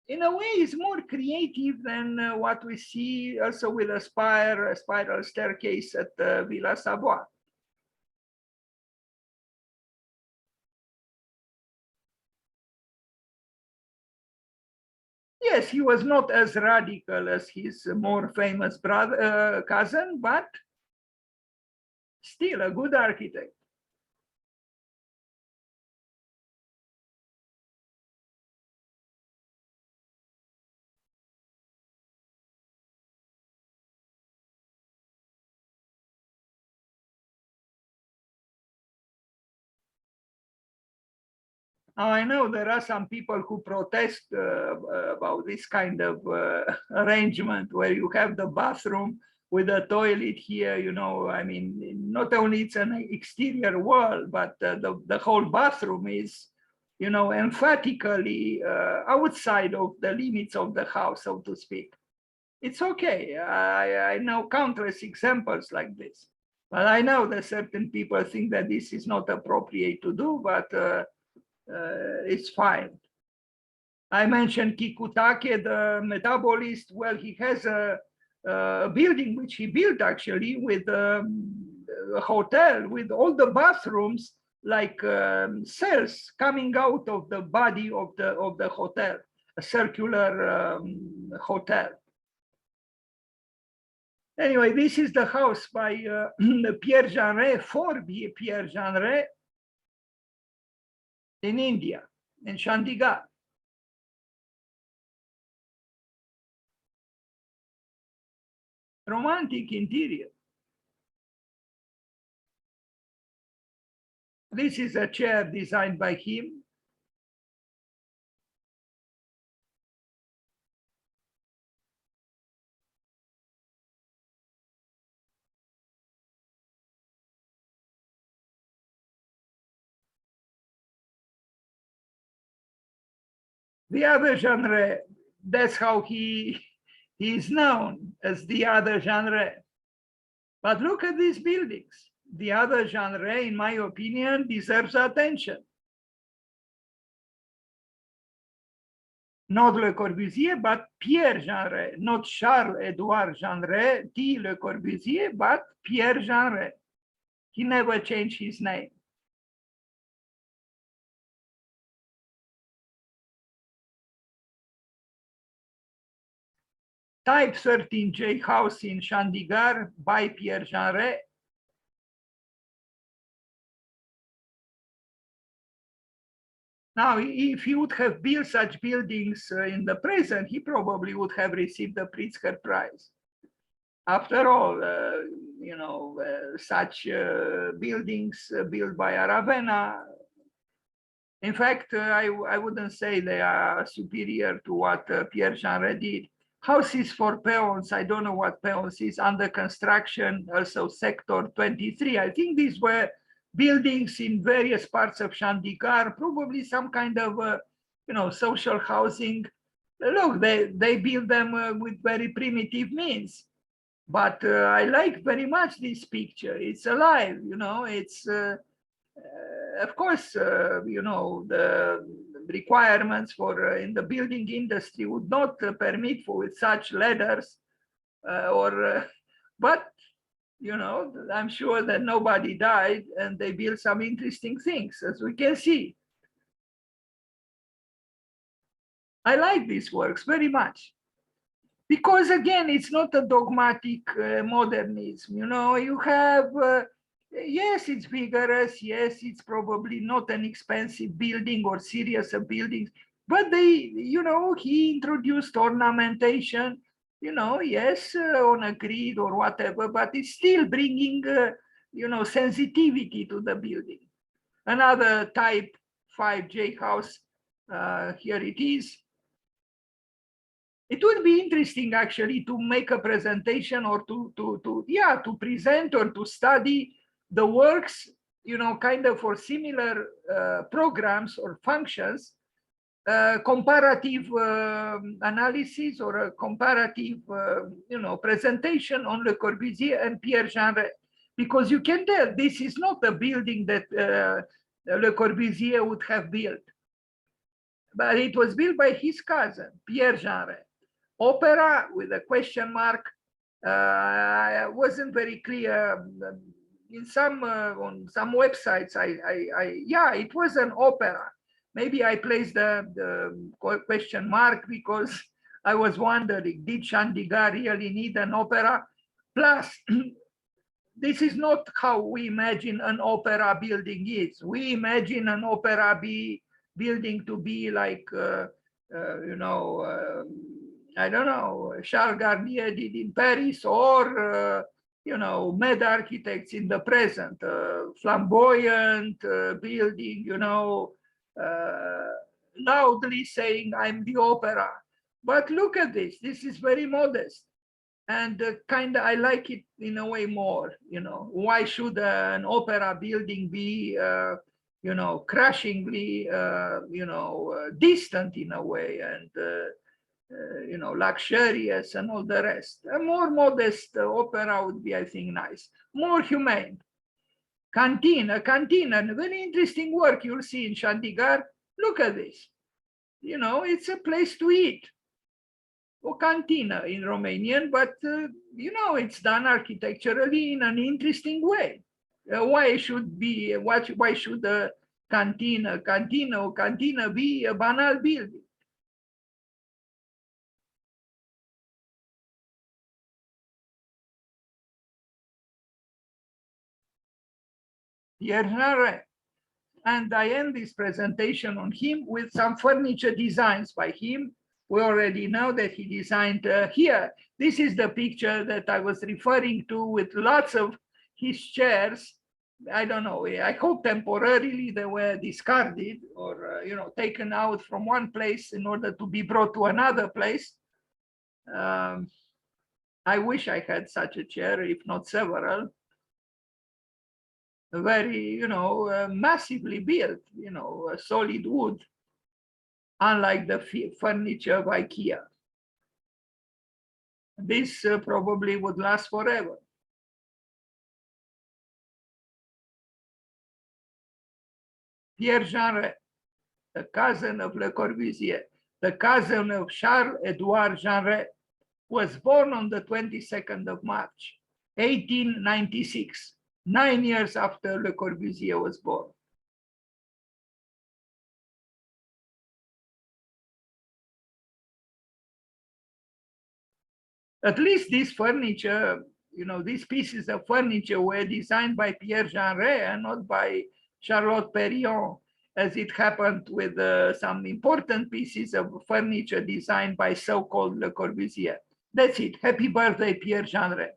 in a way, is more creative than what we see also with a spiral staircase at Villa Savoy. Yes, he was not as radical as his more famous brother, cousin, but still a good architect. Now, I know there are some people who protest about this kind of arrangement where you have the bathroom with a toilet here, you know, I mean, not only it's an exterior wall, but the whole bathroom is, you know, emphatically outside of the limits of the house, so to speak. It's okay. I know countless examples like this. But I know that certain people think that this is not appropriate to do, but it's fine. I mentioned Kikutake, the metabolist. Well, he has a building which he built actually with a hotel with all the bathrooms like cells coming out of the body of the hotel, a circular hotel. Anyway, this is the house by Pierre Jeaneret, for Pierre Jeaneret in India, in Chandigarh. Romantic interior. This is a chair designed by him. The other genre, that's how he is known, as the other genre. But look at these buildings. The other genre, in my opinion, deserves attention. Not Le Corbusier, but Pierre Jeaneret, not Charles-Édouard Jeaneret, dit Le Corbusier, but Pierre Jeaneret. He never changed his name. Type 13J house in Chandigarh by Pierre Jeaneret. Now, if he would have built such buildings in the present, he probably would have received the Pritzker Prize. After all, you know, such buildings built by Aravena, in fact, I wouldn't say they are superior to what Pierre Jeaneret did. Houses for peons, I don't know what peons is, under construction, also sector 23. I think these were buildings in various parts of Chandigarh, probably some kind of, you know, social housing. Look, they build them with very primitive means. But I like very much this picture. It's alive, you know, it's, of course, you know, the requirements for in the building industry would not permit for such ladders but you know, I'm sure that nobody died and they built some interesting things, as we can see. I like these works very much because, again, it's not a dogmatic modernism. You know, you have yes, it's vigorous. Yes, it's probably not an expensive building or series of buildings, but they, you know, he introduced ornamentation, you know, yes, on a grid or whatever, but it's still bringing, you know, sensitivity to the building. Another type 5J house, here it is. It would be interesting actually to make a presentation or to present or to study the works, you know, kind of for similar programs or functions, comparative analysis or a comparative, you know, presentation on Le Corbusier and Pierre Jeaneret, because you can tell this is not a building that Le Corbusier would have built, but it was built by his cousin, Pierre Jeaneret. Opera with a question mark. Wasn't very clear in some on some websites. Yeah, it was an opera. Maybe I placed the question mark because I was wondering, did Chandigarh really need an opera? Plus, this is not how we imagine an opera building is. We imagine an opera building to be like, I don't know, Charles Garnier did in Paris, or, mad architects in the present, flamboyant building, loudly saying, I'm the opera. But look at this, this is very modest. And kind of, I like it in a way more, why should an opera building be, crashingly, distant in a way, and, luxurious and all the rest. A more modest opera would be, I think, nice, more humane. Cantina, very interesting work you'll see in Chandigarh. Look at this. It's a place to eat. Or cantina in Romanian, but it's done architecturally in an interesting way. Why should a cantina be a banal building? Pierre Jeaneret. And I end this presentation on him with some furniture designs by him. We already know that he designed here. This is the picture that I was referring to with lots of his chairs. I don't know, I hope temporarily they were discarded or, taken out from one place in order to be brought to another place. I wish I had such a chair, if not several. Very, massively built, solid wood, unlike the furniture of IKEA. This probably would last forever. Pierre Jeaneret, the cousin of Le Corbusier, the cousin of Charles-Édouard Jeaneret, was born on the 22nd of March, 1896, 9 years after Le Corbusier was born. At least this furniture, these pieces of furniture were designed by Pierre Jeaneret and not by Charlotte Perriand, as it happened with some important pieces of furniture designed by so-called Le Corbusier. That's it. Happy birthday, Pierre Jeaneret.